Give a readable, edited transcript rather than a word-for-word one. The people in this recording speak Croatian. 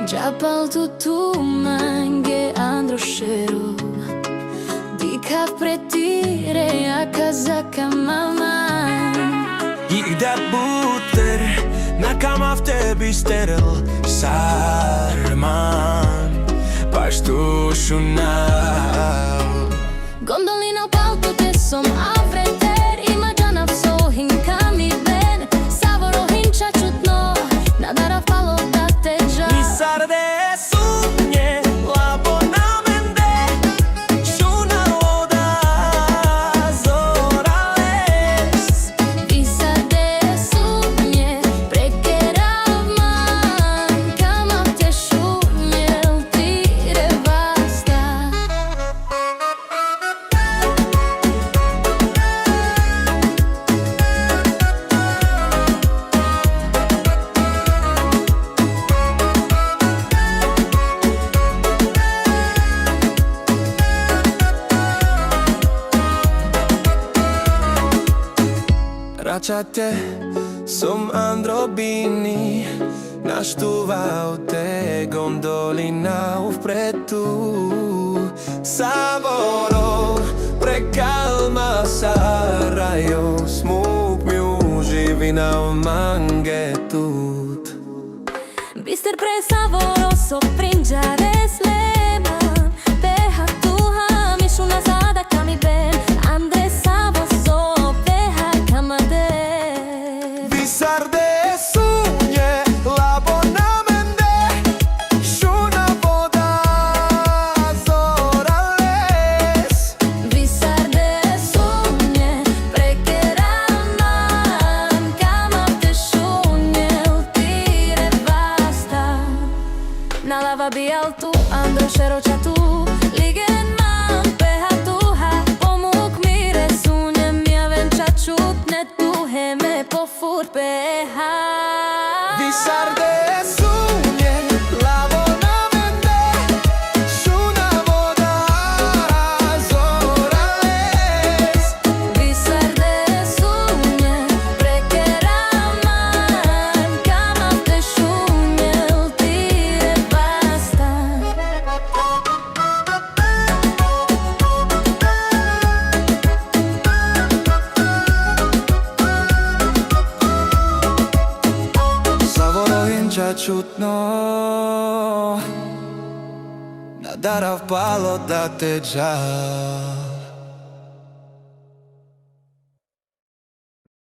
Gjapal tu mange androshero Di ka pretire a kazaka mama Jikdat buter Na kam afte bisterel Sarman Pashtu shunal Gondolina palto te som avreter Ima janav sohin kami ben Savoro hincha čutno Nadara falo da te žal Sarde sunje, labo na mende, šuna voda, zora les. Visade sunje, prekerav man Kamav te šunjel tire vasta Racate som androbini Naštuvao te gondolina vpretu Savorov prekalma sarajo Smuk mi uživina v mangetut Bister pre savoro so pringiare slema Peha tuha mishuna sada kami ben Andre savo so peha kamade Sarde sunje, labo na mende, šuna voda, zora les. Visarde sunje, prekerav man Kamav te šunjel tire vasta Na lava bijal tu, andro šeroča tu Ligen man, peha tuha Pomuk mire sunje, mja venča čutne tuhe me pofur peha Sarde sunje, labo na mende, šuna voda, zora les. Visarde sunje, prekerav man Kamav te šunjel tire vasta Čutno Nadara vpalo da te žal